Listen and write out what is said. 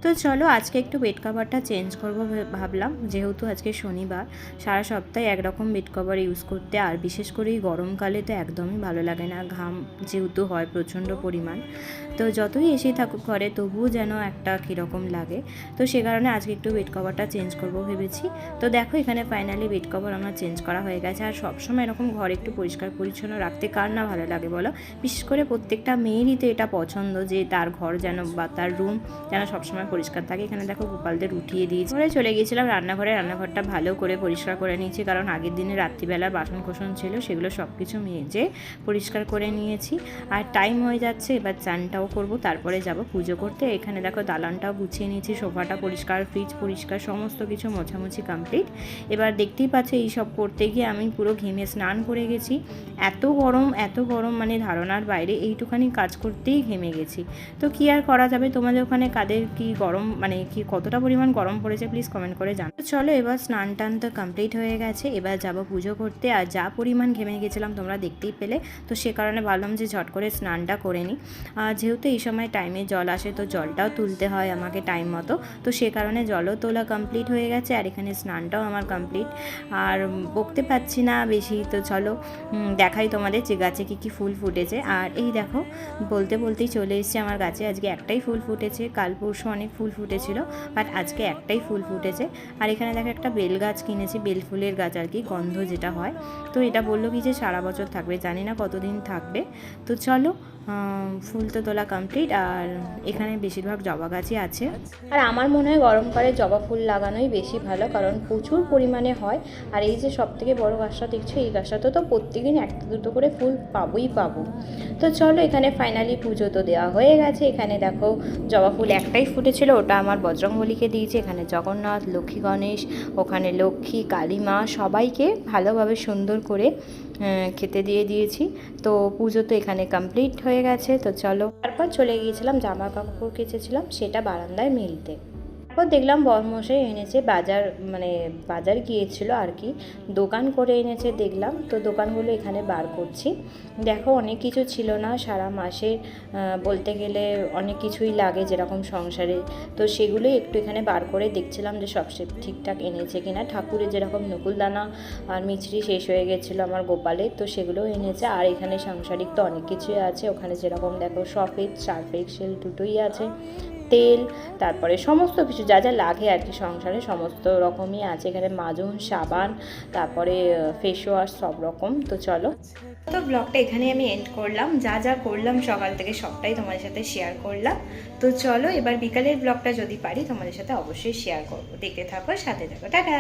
তো চলো আজকে একটু বেড কভারটা চেঞ্জ করবো ভাবলাম, যেহেতু আজকে শনিবার। সারা সপ্তাহে একরকম বেড কভার ইউজ করতে, আর বিশেষ করে এই গরমকালে তো একদমই ভালো লাগে না, ঘাম যেহেতু হয় প্রচণ্ড পরিমাণ। তো যতই এসেই থাকুক ঘরে, তবুও যেন একটা কীরকম লাগে। তো সে কারণে আজকে একটু বেড কভারটা চেঞ্জ করবো ভেবেছি। তো দেখো এখানে ফাইনালি বেড কভার আমার চেঞ্জ করা হয়ে গেছে। আর সবসময় এরকম ঘর একটু পরিষ্কার পরিচ্ছন্ন রাখতে কার না ভালো লাগে বলো। বিশেষ করে প্রত্যেকটা মেয়েরই তো এটা পছন্দ যে তার ঘর যেন বা তার রুম যেন সবসময় পরিষ্কার থাকে। এখানে দেখো গোপালদের উঠিয়ে দিয়েছি, ঘরে চলে গিয়েছিলাম রান্নাঘরটা ভালো করে পরিষ্কার করে নিয়েছি, কারণ আগের দিনে রাত্রিবেলা বাসন কোসন ছিল, সেগুলো সব কিছু মেজে পরিষ্কার করে নিয়েছি। আর টাইম হয়ে যাচ্ছে, এবার চানটাও করব, তারপরে যাব পুজো করতে। এখানে দেখো দালানটাও গুছিয়ে নিয়েছি, সোফাটা পরিষ্কার, ফ্রিজ পরিষ্কার, সমস্ত কিছু মোছামুছি কমপ্লিট। এবার দেখতেই পাচ্ছ এই সব করতে গিয়ে আমি পুরো ঘেমে স্নান করে গেছি। এত গরম মানে ধারণার বাইরে, এইটুখানি কাজ করতেই ঘেমে গেছি। তো কী আর করা যাবে। তোমাদের ওখানে কাদের কি গরম, মানে কি কতটা পরিমাণ গরম পড়েছে প্লিজ কমেন্ট করে জানো। চলো এবার স্নান টান তো কমপ্লিট হয়ে গেছে, এবার যাব পুজো করতে। আর যা পরিমাণ ঘেমে গেছিলাম তোমরা দেখতেই পেলে, তো সে কারণে ভাবলাম যে ঝট করে স্নানটা করে নিই। যেহেতু এই সময় টাইমে জল আসে, তো জলটাও তুলতে হয় আমাকে টাইম মতো, তো সে কারণে জলও তোলা কমপ্লিট হয়ে গেছে। আর এখানে স্নানটাও আমার কমপ্লিট। আর বকতে পারছি না বেশি, তো চলো দেখাই তোমাদের যে গাছে কী ফুল ফুটেছে। আর এই দেখো বলতেই চলে এসেছে আমার গাছে আজকে একটাই ফুল ফুটেছে। কাল পরশু অনেক ফুল ফুটেছিল, বাট আজকে একটাই ফুল ফুটেছে। আর এখানে দেখো একটা বেল গাছ কিনেছি, বেল ফুলের গাছ আর কি, গন্ধ যেটা হয়। তো এটা বললো কি যে সারা বছর থাকবে, জানি না কতদিন থাকবে। তো চলো ফুল তো তোলা কমপ্লিট। আর এখানে বেশিরভাগ জবা গাছই আছে। আর আমার মনে হয় গরমকালে জবা ফুল লাগানোই বেশি ভালো, কারণ প্রচুর পরিমাণে হয়। আর এই যে সবথেকে বড় গাছটা দেখছো, এই গাছটাতে তো প্রত্যেকদিন একটা দুটো করে ফুল পাবো। তো চলো এখানে ফাইনালি পুজো তো দেওয়া হয়ে গেছে। এখানে দেখো জবা ফুল একটাই ফুটেছিল, ওটা আমার বজরংবলীকে দিয়েছে। এখানে জগন্নাথ, লক্ষ্মী গণেশ, ওখানে লক্ষ্মী, কালী মা, সবাইকে ভালোভাবে সুন্দর করে খেতে দিয়েছি। তো পুজো তো এখানে কমপ্লিট হয়ে গেছে। তো চলো তারপর চলে গিয়েছিলাম জামা কাপড় কেচেছিলাম সেটা বারান্দায় মেলতে। তারপর দেখলাম বরমশাই এনেছে বাজার গিয়েছিল আর কি, দোকান করে এনেছে দেখলাম। তো দোকানগুলো এখানে বার করছি। দেখো অনেক কিছু ছিল না, সারা মাসে বলতে গেলে অনেক কিছুই লাগে যেরকম সংসারে, তো সেগুলোই একটু এখানে বার করে দেখছিলাম যে সব ঠিকঠাক এনেছে কিনা। ঠাকুরের যেরকম নকুলদানা আর মিছরি শেষ হয়ে গেছিলো আমার গোপালের, তো সেগুলোও এনেছে। আর এখানে সাংসারিক তো অনেক কিছুই আছে, ওখানে যেরকম দেখো সফেদ সার্ফ এক্সেল দুটোই আছে, তেল, তারপরে সমস্ত কিছু যা যা লাগে আর কি সংসারে সমস্ত রকমই আছে। এখানে মাজন, সাবান, তারপরে ফেস ওয়াশ, সব রকম। তো চলো, তো ব্লগটা এখানে আমি এন্ড করলাম। যা যা করলাম সকাল থেকে সবটাই তোমাদের সাথে শেয়ার করলাম। তো চলো এবার বিকালের ব্লগটা যদি পারি তোমাদের সাথে অবশ্যই শেয়ার করবো। দেখতে থাকো, সাথে থাকো, টাটা।